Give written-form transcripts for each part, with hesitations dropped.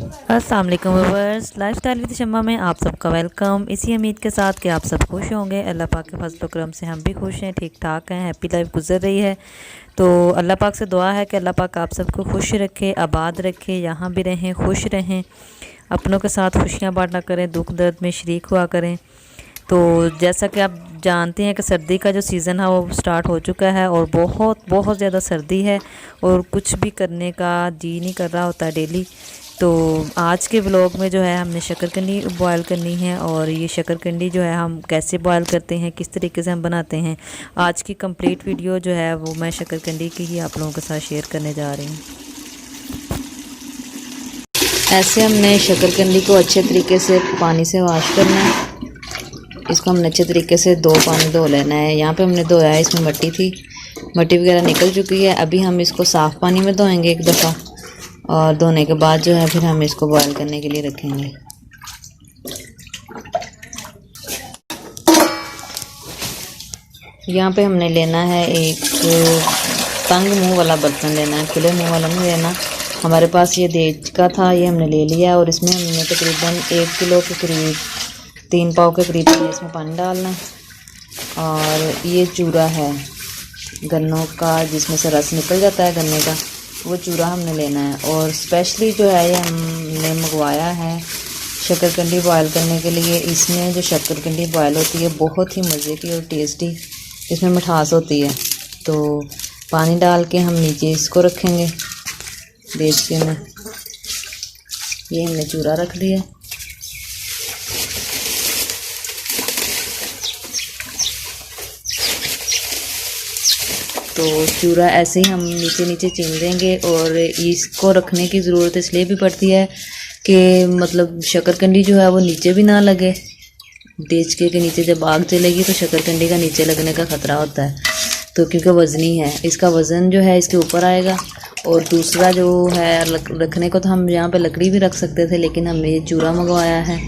अस्सलाम वालेकुम viewers, lifestyle with शम्मा में आप सबका वेलकम। इसी उम्मीद के साथ कि आप सब खुश होंगे। अल्लाह पाक के फजल करम से हम भी खुश हैं, ठीक ठाक हैं, हैप्पी लाइफ गुजर रही है। तो अल्लाह पाक से दुआ है कि अल्लाह पाक आप सबको खुश रखे, आबाद रखे, यहाँ भी रहें, खुश रहें, अपनों के साथ खुशियाँ बांटा करें, दुख दर्द में शरीक हुआ करें। तो जैसा कि आप जानते हैं कि सर्दी का जो सीज़न है वो स्टार्ट हो चुका है और बहुत बहुत ज़्यादा सर्दी है और कुछ भी करने का जी नहीं कर रहा होता डेली। तो आज के व्लॉग में जो है हमने शक्करकंदी बॉयल करनी है और ये शक्करकंदी जो है हम कैसे बॉयल करते हैं, किस तरीके से हम बनाते हैं, आज की कंप्लीट वीडियो जो है वो मैं शक्करकंदी की ही आप लोगों के साथ शेयर करने जा रही हूँ। ऐसे हमने शक्करकंदी को अच्छे तरीके से पानी से वॉश करना है। इसको हमने अच्छे तरीके से 2 पानी धो लेना है। यहाँ पे हमने धोया है, इसमें मट्टी थी, मट्टी वगैरह निकल चुकी है। अभी हम इसको साफ़ पानी में धोएंगे एक दफ़ा और धोने के बाद जो है फिर हम इसको बॉयल करने के लिए रखेंगे। यहाँ पे हमने लेना है एक तंग मुंह वाला बर्तन लेना है, खुले मुंह वाला नहीं लेना। हमारे पास ये देज का था, ये हमने ले लिया और इसमें हमने तकरीबन 1 किलो के करीब 3 पाव के करीब इसमें पानी डालना है। और ये चूरा है गन्नों का, जिसमें से रस निकल जाता है गन्ने का, वो चूरा हमने लेना है। और स्पेशली जो है ये हमने मंगवाया है शक्करकंदी बॉयल करने के लिए। इसमें जो शक्करकंदी बॉयल होती है बहुत ही मज़े की और टेस्टी, इसमें मिठास होती है। तो पानी डाल के हम नीचे इसको रखेंगे देचके में। ये हमने चूरा रख दिया। तो चूरा ऐसे ही हम नीचे नीचे चीन देंगे। और इसको रखने की ज़रूरत इसलिए भी पड़ती है कि मतलब शक्करकंदी जो है वो नीचे भी ना लगे। देचके के नीचे जब आग जलेगी तो शक्करकंदी का नीचे लगने का ख़तरा होता है। तो क्योंकि वज़नी है, इसका वज़न जो है इसके ऊपर आएगा। और दूसरा जो है रखने को तो हम यहाँ पे लकड़ी भी रख सकते थे, लेकिन हमने ये चूरा मंगवाया है।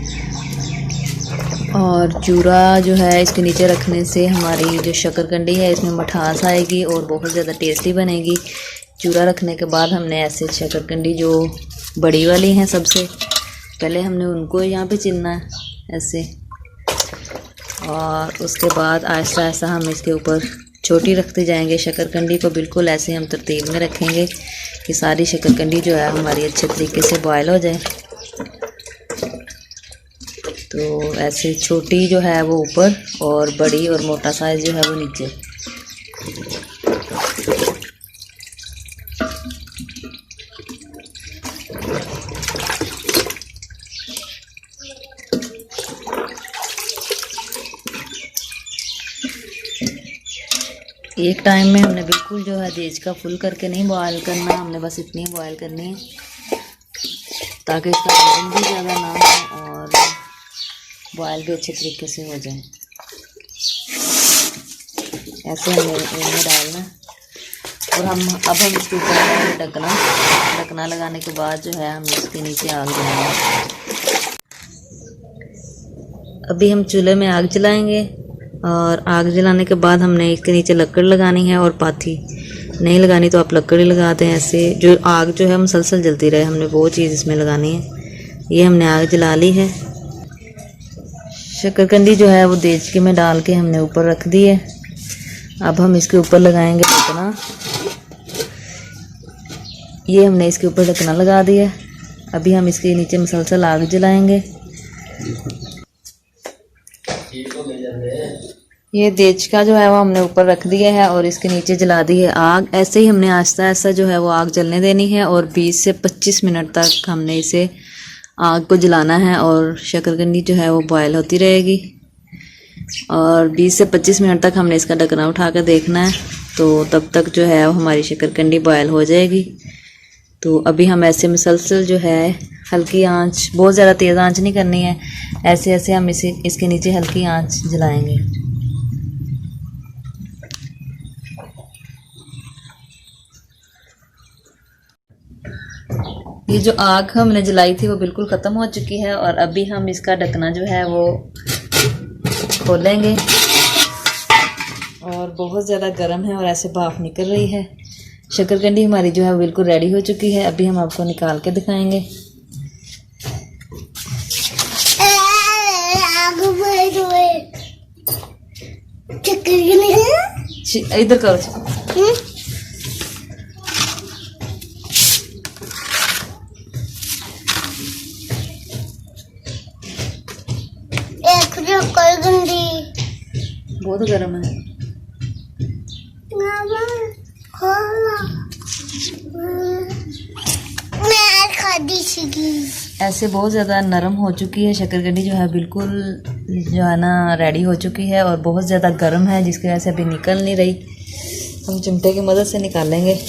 और चूरा जो है इसके नीचे रखने से हमारी जो शक्करकंदी है इसमें मिठास आएगी और बहुत ज़्यादा टेस्टी बनेगी। चूरा रखने के बाद हमने ऐसे शक्करकंदी जो बड़ी वाली हैं सबसे पहले हमने उनको यहाँ पे चुनना है ऐसे, और उसके बाद आहिस्ता आहिस्ता हम इसके ऊपर छोटी रखते जाएंगे। शक्करकंदी को बिल्कुल ऐसे हम तरतीब में रखेंगे कि सारी शक्करकंदी जो है हमारी अच्छे तरीके से बॉयल हो जाए। तो ऐसे छोटी जो है वो ऊपर और बड़ी और मोटा साइज़ जो है वो नीचे। एक टाइम में हमने बिल्कुल जो है देज का फुल करके नहीं बॉयल करना, हमने बस इतनी बॉयल करनी है ताकि इसका वजन भी ज़्यादा ना हो और बॉयल भी अच्छे तरीके से हो जाए। ऐसे हमें इनमें डालना और अब हम इसके ऊपर ढकना लगाने के बाद जो है हम इसके नीचे आग जलाएंगे। अभी हम चूल्हे में आग जलाएंगे और आग जलाने के बाद हमने इसके नीचे लकड़ लगानी है। और पाथी नहीं लगानी तो आप लकड़ी लगा दें। ऐसे जो आग जो है मुसलसल जलती रहे, हमने वो चीज़ इसमें लगानी है। ये हमने आग जला ली है। शक्करकंदी जो है वो देचके में डाल के हमने ऊपर रख दी है। अब हम इसके ऊपर लगाएंगे ढकना। ये हमने इसके ऊपर ढकना लगा दिया। अभी हम इसके नीचे मुसलसल आग जलाएंगे। ये देचका जो है वो हमने ऊपर रख दिया है और इसके नीचे जला दी है आग। ऐसे ही हमने आहिस्ता आहिस्ता जो है वो आग जलने देनी है और 20 से 25 मिनट तक हमने इसे आग को जलाना है और शक्करकंदी जो है वो बॉयल होती रहेगी। और 20 से 25 मिनट तक हमने इसका ढक्कना उठा कर देखना है। तो तब तक जो है वो हमारी शक्करकंदी बॉयल हो जाएगी। तो अभी हम ऐसे मुसलसल जो है हल्की आंच, बहुत ज़्यादा तेज़ आंच नहीं करनी है, ऐसे ऐसे हम इसके नीचे हल्की आंच जलाएंगे। ये जो आग हमने जलाई थी वो बिल्कुल ख़त्म हो चुकी है और अभी हम इसका ढक्कना जो है वो खोलेंगे। और बहुत ज़्यादा गर्म है और ऐसे भाप निकल रही है। शक्करकंदी हमारी जो है बिल्कुल रेडी हो चुकी है। अभी हम आपको निकाल के दिखाएंगे। इधर करो। बहुत गर्म है। ऐसे बहुत ज़्यादा नरम हो चुकी है शकरकंदी, जो है बिल्कुल जो है ना रेडी हो चुकी है और बहुत ज़्यादा गर्म है, जिसकी वजह से अभी निकल नहीं रही। हम चिमटे की मदद से निकालेंगे।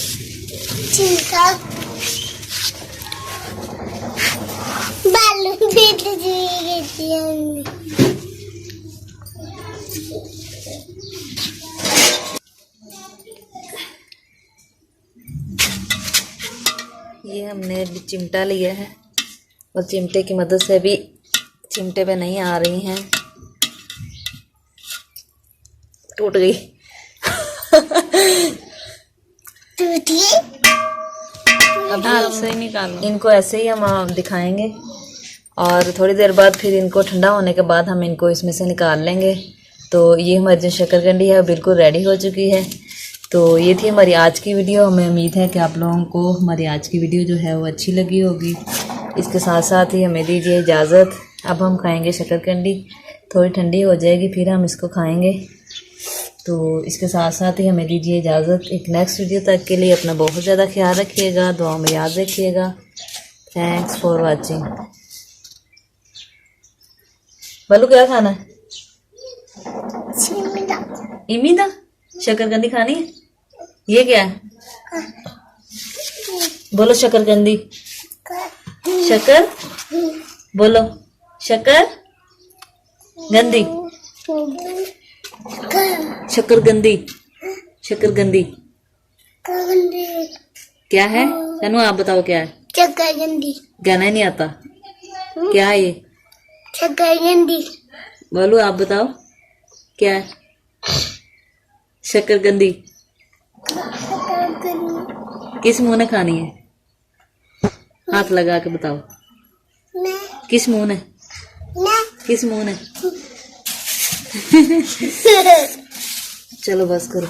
ये हमने चिमटा लिया है और चिमटे की मदद से भी चिमटे पे नहीं आ रही हैं, टूट गई। अब ऐसे ही निकालो। इनको ऐसे ही हम दिखाएंगे और थोड़ी देर बाद फिर इनको ठंडा होने के बाद हम इनको इसमें से निकाल लेंगे। तो ये हमारी जो शकरकंदी है बिल्कुल रेडी हो चुकी है। तो ये थी हमारी आज की वीडियो। हमें उम्मीद है कि आप लोगों को हमारी आज की वीडियो जो है वो अच्छी लगी होगी। इसके साथ साथ ही हमें दीजिए इजाज़त। अब हम खाएंगे शकरकंदी, थोड़ी ठंडी हो जाएगी फिर हम इसको खाएंगे। तो इसके साथ साथ ही हमें दीजिए इजाज़त। एक नेक्स्ट वीडियो तक के लिए अपना बहुत ज़्यादा ख्याल रखिएगा, दुआ में याद रखिएगा। Thanks for watching. बल्लू क्या खाना है? इमिदा शकरकंदी खानी है। ये क्या है? बोलो शकरकंदी। शकर बोलो। शकर गंदी। शकरकंदी। शकरकंदी क्या है? तनु आप बताओ क्या है? शकरकंदी। गाना ही नहीं आता। क्या है ये? शकरकंदी। बोलो आप बताओ क्या है? शकरकंदी किस मुंह ने खानी है? हाथ लगा के बताओ। किस मुंह ने? किस मुंह ने? चलो बस करो।